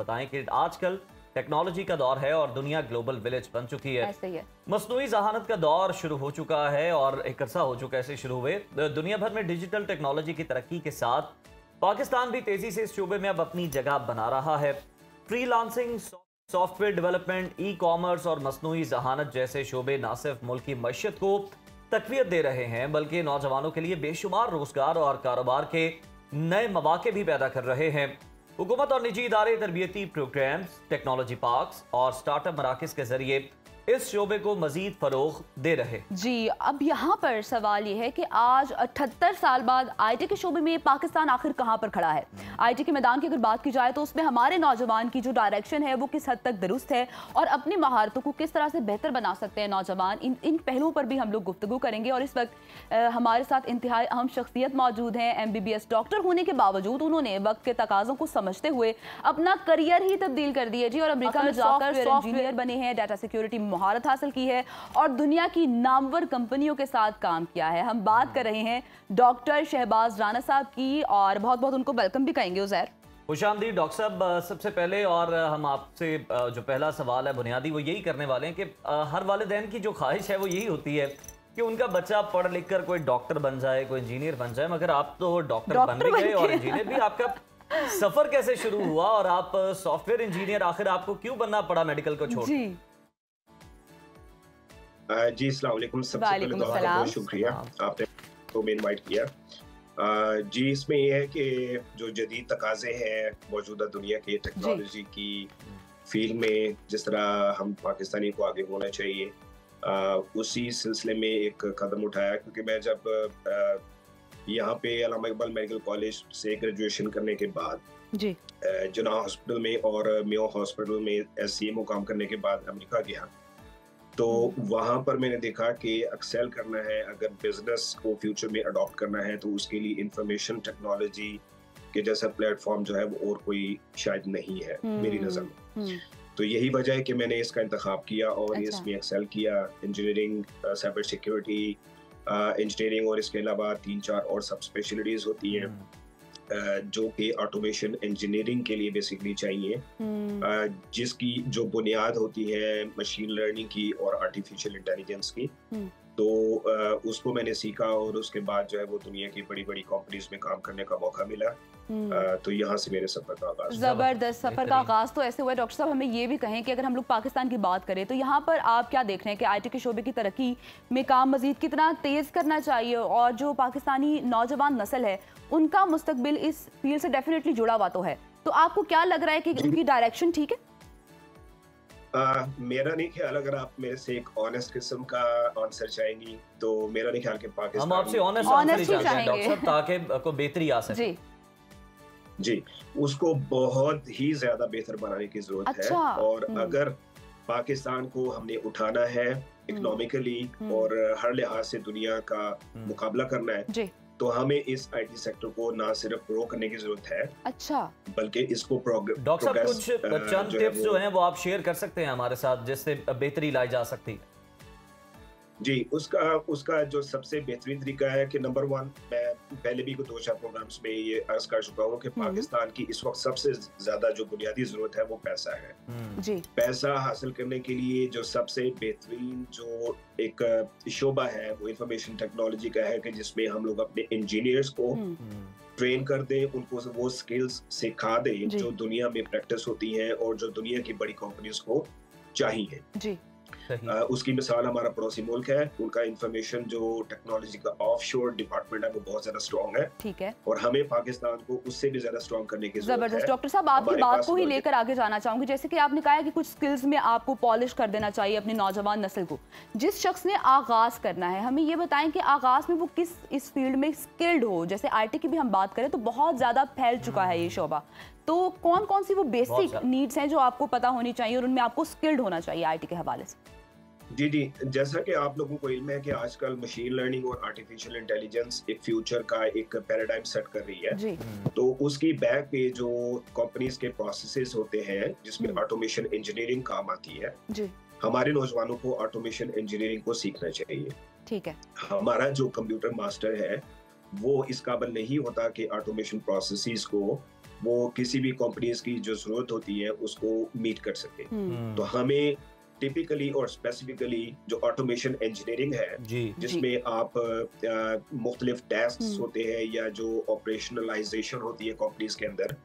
बताएं कि आजकल टेक्नोलॉजी का दौर है और दुनिया ग्लोबल विलेज बन चुकी है। ऐसे ही है। मसनूई जहानत का दौर शुरू हो चुका है और एक अरसा हो चुका है ऐसे शुरू हुए। दुनिया भर में डिजिटल टेक्नोलॉजी की तरक्की के साथ पाकिस्तान भी तेजी से इस शोबे में अब अपनी जगह बना रहा है। Freelancing, software development, e commerce और मसनूई जहानत जैसे शोबे न सिर्फ मुल्क की मईशत को तकवीत दे रहे हैं बल्कि नौजवानों के लिए बेशुमार रोजगार और कारोबार के नए मौके भी पैदा कर रहे हैं। हुकूमत और निजी इदारे तरबियती प्रोग्राम्स, टेक्नोलॉजी पार्क्स और स्टार्टअप मराकज के जरिए इस शोबे को मजीद फरोग दे रहे। जी, अब यहाँ पर सवाल ये है कि आज 78 साल बाद आईटी के शोबे में पाकिस्तान आखिर कहाँ पर खड़ा है। आईटी के मैदान की अगर बात की जाए तो उसमें हमारे नौजवान की जो डायरेक्शन है वो किस हद तक दुरुस्त है और अपनी महारतों को किस तरह से बेहतर बना सकते हैं नौजवान, इन पहलुओं पर भी हम लोग गुफ्तगू करेंगे। और इस वक्त हमारे साथ इंतहाई अहम शख्सियत मौजूद हैं। MBBS डॉक्टर होने के बावजूद उन्होंने वक्त के तकाज़ों को समझते हुए अपना करियर ही तब्दील कर दिया जी, और अमेरिका में जाकर इंजीनियर बने हैं, डाटा सिक्योरिटी महारत हासिल की है और दुनिया की नामवर कंपनियों के साथ काम किया है। हम बात कर रहे हैं डॉक्टर शहबाज राना साहब की और बहुत बहुत उनको वेलकम भी कहेंगे। उज़ैर, खुशामदीद डॉक्टर साहब। सबसे पहले और हम आपसे जो पहला सवाल है बुनियादी वो यही करने वाले हैं कि हर वालिदैन की जो ख्वाहिश है वो यही होती है कि उनका बच्चा पढ़ लिख कर कोई डॉक्टर बन जाए, कोई इंजीनियर बन जाए, मगर आप तो डॉक्टर बन भी गए और इंजीनियर भी। आपका सफर कैसे शुरू हुआ और आप सॉफ्टवेयर इंजीनियर आखिर आपको क्यों बनना पड़ा मेडिकल को छोड़? जी अस्सलाम वालेकुम। सबसे पहले तो बहुत शुक्रिया आपने तो इनवाइट किया। जी, इसमें यह है कि जो जदीद तकाजे हैं मौजूदा दुनिया के टेक्नोलॉजी की फील्ड में, जिस तरह हम पाकिस्तानी को आगे होना चाहिए, उसी सिलसिले में एक कदम उठाया। क्योंकि मैं जब यहाँ पे अल्लामा इकबाल मेडिकल कॉलेज से ग्रेजुएशन करने के बाद जी जना हॉस्पिटल में और मेयो हॉस्पिटल में SCMO काम करने के बाद अमेरिका गया, तो वहाँ पर मैंने देखा कि एक्सेल करना है, अगर बिजनेस को फ्यूचर में अडॉप्ट करना है तो उसके लिए इंफॉर्मेशन टेक्नोलॉजी के जैसा प्लेटफॉर्म जो है वो और कोई शायद नहीं है मेरी नज़र में। तो यही वजह है कि मैंने इसका इंतखाब किया और इसमें एक्सेल किया। इंजीनियरिंग, साइबर सिक्योरिटी इंजीनियरिंग और इसके अलावा 3-4 और सब स्पेशलिटीज होती हैं जो कि ऑटोमेशन इंजीनियरिंग के लिए बेसिकली चाहिए, जिसकी जो बुनियाद होती है मशीन लर्निंग की और आर्टिफिशियल इंटेलिजेंस की। तो उसको मैंने सीखा और उसके बाद जो है वो दुनिया की बड़ी बड़ी कंपनीज में काम करने का मौका मिला। तो यहाँ से मेरे सफर का आगाज। जबरदस्त सफर का आगाज तो ऐसे हुआ। डॉक्टर साहब, हमें ये भी कहें कि अगर हम लोग पाकिस्तान की बात करें तो यहाँ पर आप क्या देख रहे हैं कि आईटी के शोबे की तरक्की में काम मजीद कितना तेज करना चाहिए, और जो पाकिस्तानी नौजवान नस्ल है उनका मुस्तकबिल इस फील्ड से डेफिनेटली जुड़ा हुआ तो है, तो आपको क्या लग रहा है कि उनकी डायरेक्शन ठीक है? मेरा नहीं ख्याल, अगर आप मेरे से एक ऑनेस्ट किस्म का आंसर चाहेंगी तो मेरा नहीं ख्याल कि पाकिस्तान, हम आपसे ऑनेस्ट आंसर ही चाहते हैं डॉक्टर साहब, ताकि को बेहतरी आ सके। जी, उसको बहुत ही ज्यादा बेहतर बनाने की जरूरत है। और अगर पाकिस्तान को हमने उठाना है इकोनॉमिकली और हर लिहाज से दुनिया का मुकाबला करना है, तो हमें इस आईटी सेक्टर को ना सिर्फ ग्रो करने की जरूरत है, बल्कि इसको डॉक्टर साहब कुछ चंद टिप्स जो हैं वो आप शेयर कर सकते हैं हमारे साथ जिससे बेहतरी लाई जा सकती है? जी, उसका जो सबसे बेहतरीन तरीका है कि नंबर 1, मैं पहले भी 2-4 प्रोग्राम्स में ये अर्ज कर चुका हूँ कि पाकिस्तान की इस वक्त सबसे ज्यादा जो बुनियादी जरूरत है वो पैसा है। जी। पैसा हासिल करने के लिए जो सबसे बेहतरीन जो एक शोबा है वो इंफॉर्मेशन टेक्नोलॉजी का है, कि जिसमें हम लोग अपने इंजीनियर्स को ट्रेन कर दें, उनको वो स्किल्स सिखा दें जो दुनिया में प्रैक्टिस होती हैं और जो दुनिया की बड़ी कंपनीज को चाहिए। जी। उसकी मिसाल हमारा पड़ोसी मुल्क है, उनका इंफॉर्मेशन जो टेक्नोलॉजी का ऑफशोर डिपार्टमेंट है वो बहुत ज्यादा स्ट्रॉन्ग है। ठीक है। और हमें पाकिस्तान को उससे भी ज्यादा स्ट्रॉन्ग करने की जरूरत है। जबरदस्त। डॉक्टर साहब, आपकी बात को ही लेकर आगे जाना चाहूंगी। जैसे कि आपने कहा है कि कुछ स्किल्स में आपको पॉलिश कर देना चाहिए अपनी नौजवान नस्ल को। जिस शख्स ने आगाज करना है, हमें ये बताएं कि आगाज में वो किस इस फील्ड में स्किल्ड हो। जैसे आईटी की भी हम बात करें तो बहुत ज्यादा फैल चुका है ये शोबा, तो कौन कौन सी वो बेसिक नीड्स हैं जो आपको पता होनी चाहिए और उनमें आपको स्किल्ड होना चाहिए आईटी के हवाले से? जी, जैसा कि आप लोगों को इल्म है कि आजकल मशीन लर्निंग और आर्टिफिशियल इंटेलिजेंस एक फ्यूचर का एक पैराडाइम सेट कर रही है। जी। तो उसकी बैक पे जो कंपनीज के प्रोसेसेस होते हैं जिसमें ऑटोमेशन इंजीनियरिंग काम आती है, जी, हमारे नौजवानों को ऑटोमेशन इंजीनियरिंग को सीखना चाहिए। ठीक है। हमारा जो कंप्यूटर मास्टर है वो इस काबिल नहीं होता कि ऑटोमेशन प्रोसेसेस को वो किसी भी कंपनीज की जो जरूरत होती है उसको मीट कर सके। तो हमें टिपिकली और स्पेसिफिकली जो ऑटोमेशन इंजीनियरिंग है, जिसमें आप मुख्तलिफ टास्क होते हैं या जो ऑपरेशनलाइजेशन होती है कंपनीज के अंदर,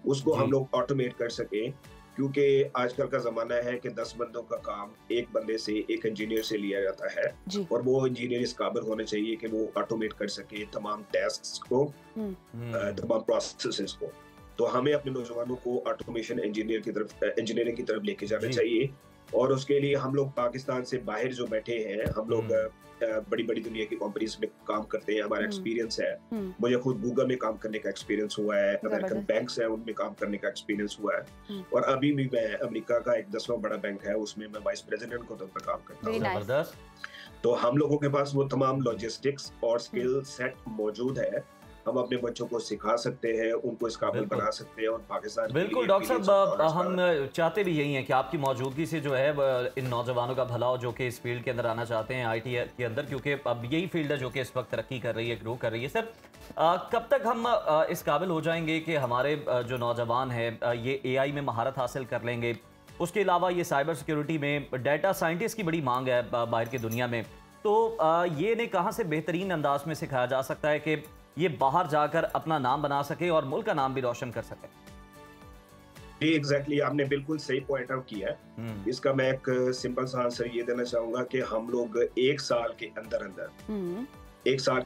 उसको हम लोग ऑटोमेट कर सके। क्योंकि आजकल का जमाना है कि 10 बंदों का काम एक बंदे से, एक इंजीनियर से लिया जाता है, और वो इंजीनियर इस काबिल होने चाहिए कि वो ऑटोमेट कर सके तमाम टास्क्स को, तमाम प्रोसेसेस को। तो हमें अपने नौजवानों को ऑटोमेशन इंजीनियरिंग की तरफ लेके जाना चाहिए। और उसके लिए हम लोग पाकिस्तान से बाहर जो बैठे हैं, हम लोग बड़ी बड़ी दुनिया की कंपनीज में काम करते हैं, हमारा एक्सपीरियंस है। मुझे खुद गूगल में काम करने का एक्सपीरियंस हुआ है, अमेरिकन बैंक्स है उनमें काम करने का एक्सपीरियंस हुआ है, और अभी भी मैं अमेरिका का एक 10वां बड़ा बैंक है उसमें मैं वाइस प्रेसिडेंट के तौर पर काम करता हूँ। तो हम लोगों के पास वो तमाम लॉजिस्टिक्स और स्किल सेट मौजूद है। हम अपने बच्चों को सिखा सकते हैं, उनको इस काबिल बना सकते हैं। और पाकिस्तान बिल्कुल डॉक्टर साहब, हम चाहते भी यही हैं कि आपकी मौजूदगी से जो है इन नौजवानों का भला हो जो कि इस फील्ड के अंदर आना चाहते हैं, आईटी के अंदर, क्योंकि अब यही फील्ड है जो कि इस वक्त तरक्की कर रही है, ग्रो कर रही है। सर, कब तक हम इस काबिल हो जाएंगे कि हमारे जो नौजवान है ये एआई में महारत हासिल कर लेंगे? उसके अलावा ये साइबर सिक्योरिटी में डाटा साइंटिस्ट की बड़ी मांग है बाहर की दुनिया में, तो ये ने कहाँ से बेहतरीन अंदाज में सिखाया जा सकता है कि ये बाहर जाकर अपना नाम बना सके और मुल्क का नाम भी रोशन कर सके? एग्जैक्टली, आपने बिल्कुल सही पॉइंट आउट किया है। इसका मैं एक सिंपल सा आंसर ये देना चाहूंगा कि हम लोग एक साल के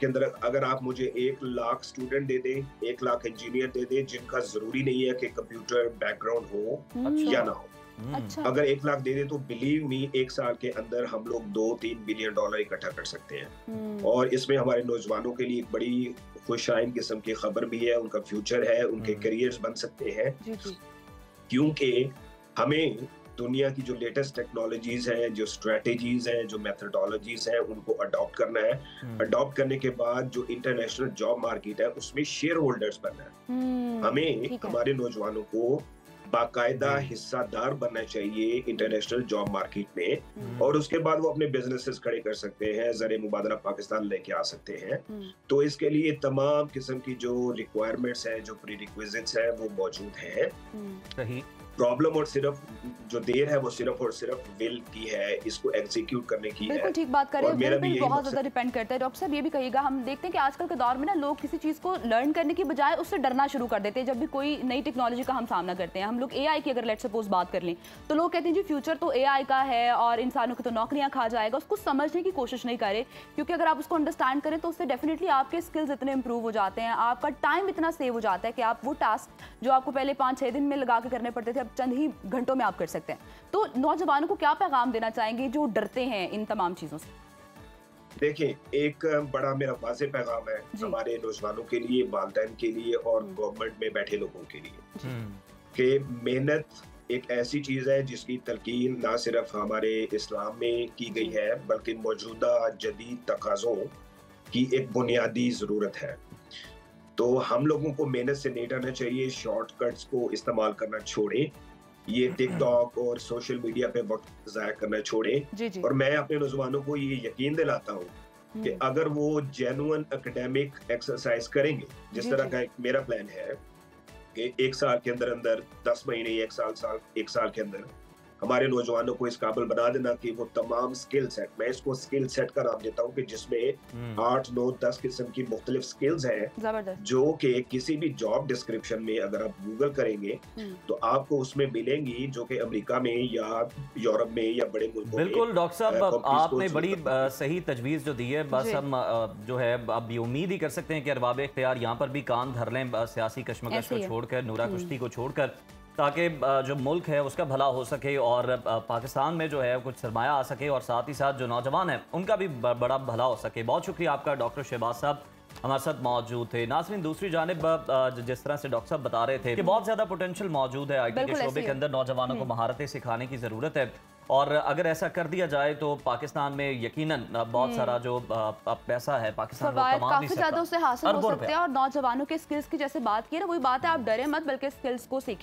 अंदर अगर आप मुझे 1 लाख स्टूडेंट दे दें, 1 लाख इंजीनियर दे दें, जिनका जरूरी नहीं है कि कंप्यूटर बैकग्राउंड हो या ना हो, अगर 1 लाख दे दे तो बिलीव मी 1 साल के अंदर हम लोग $2-3 बिलियन इकट्ठा कर सकते हैं। और इसमें हमारे नौजवानों के लिए एक बड़ी खुशाइन किस्म की खबर भी है, उनका फ्यूचर है, उनके करियर्स बन सकते हैं। क्योंकि हमें दुनिया की जो लेटेस्ट टेक्नोलॉजीज हैं, जो स्ट्रेटेजीज हैं, जो मेथडोलॉजीज हैं, उनको अडॉप्ट करना है। अडॉप्ट करने के बाद जो इंटरनेशनल जॉब मार्केट है उसमें शेयर होल्डर्स बनना है। हमें हमारे नौजवानों को बाकायदा हिस्सादार बनना चाहिए इंटरनेशनल जॉब मार्केट में, और उसके बाद वो अपने बिजनेसेस खड़े कर सकते हैं, ज़र मुबादला पाकिस्तान लेके आ सकते हैं। तो इसके लिए तमाम किस्म की जो रिक्वायरमेंट्स हैं, जो प्रीरिक्विजिट्स हैं, वो मौजूद हैं। सही प्रॉब्लम और सिर्फ जो देर है वो सिर्फ और सिर्फ विल की है, इसको एग्जीक्यूट करने की है। बिल्कुल ठीक बात कर रहे हैं, विल पे बहुत ज्यादा डिपेंड करता है। डॉक्टर साहब, ये भी कहिएगा, हम देखते हैं कि आजकल के दौर में ना लोग किसी चीज को लर्न करने की बजाय उससे डरना शुरू कर देते हैं। जब भी कोई नई टेक्नोलॉजी का हम सामना करते हैं, हम लोग एआई की अगर लेट्स सपोज बात कर लें, तो लोग कहते हैं जी फ्यूचर तो एआई का है और इंसानों की तो नौकरियां खा जाएगा। उसको समझने की कोशिश नहीं करे, क्योंकि अगर आप उसको अंडरस्टैंड करें तो उससे डेफिनेटली आपके स्किल्स इतने इंप्रूव हो जाते हैं, आपका टाइम इतना सेव हो जाता है कि आप वो टास्क जो आपको पहले 5-6 दिन में लगा के करने पड़ते थे, अब चंद ही घंटों में आप कर सकते हैं। तो नौजवानों को क्या पैगाम देना चाहेंगे जो डरते हैं इन तमाम चीजों से? देखिए, एक बड़ा मेरा वाज़ेह पैगाम है हमारे नौजवानों के लिए, वालिदैन के लिए और गवर्नमेंट में बैठे लोगों के लिए, कि मेहनत एक ऐसी चीज है जिसकी तलकीन ना सिर्फ हमारे इस्लाम में की गई है, बल्कि मौजूदा जदीद तकाज़ों की एक बुनियादी जरूरत है। तो हम लोगों को मेहनत से नहीं डरना चाहिए, शॉर्टकट्स को इस्तेमाल करना छोड़ें, ये टिकटॉक और सोशल मीडिया पे वक्त ज़ाया करना छोड़ें। और मैं अपने नौजवानों को ये यकीन दिलाता हूँ कि अगर वो जेन्युइन एकेडमिक एक्सरसाइज करेंगे, जिस तरह का एक मेरा प्लान है कि 1 साल के अंदर अंदर 10 महीने 1 साल के अंदर हमारे नौजवानों को इस काबिल बना देना कि वो तमाम स्किल सेट, मैं इसको स्किल सेट का नाम देता हूँ, कि जिसमें 8, 9, 10 किस्म की मुख्तलिफ स्किल्स हैं, जो कि किसी भी जॉब डिस्क्रिप्शन में अगर आप गूगल करेंगे तो आपको उसमें मिलेंगी, जो कि अमेरिका में या यूरोप में या बड़े मुल्कों में। बिल्कुल डॉक्टर साहब, आपने बड़ी सही तजवीज़ जो दी है, बस हम जो है अब ये उम्मीद ही कर सकते हैं कि अरबाब इख्तियार यहाँ पर भी कान धर लें, सियासी कश्मकश को छोड़कर, नूरा कुश्ती को छोड़कर, ताकि जो मुल्क है उसका भला हो सके और पाकिस्तान में जो है कुछ सरमाया आ सके, और साथ ही साथ जो नौजवान हैं उनका भी बड़ा भला हो सके। बहुत शुक्रिया आपका डॉक्टर शहबाज साहब हमारे साथ मौजूद थे। नाज़रीन, दूसरी जानिब जिस तरह से डॉक्टर साहब बता रहे थे कि बहुत ज़्यादा पोटेंशियल मौजूद है आईटी के शोबे के अंदर, नौजवानों को महारतें सिखाने की ज़रूरत है, और अगर ऐसा कर दिया जाए तो पाकिस्तान में यकीनन बहुत सारा जो पैसा है पाकिस्तान काफी ज्यादा उससे हासिल हो सकते हैं। और नौजवानों के स्किल्स की जैसे बात की ना, वही बात है, आप डरे मत बल्कि स्किल्स को सीखें।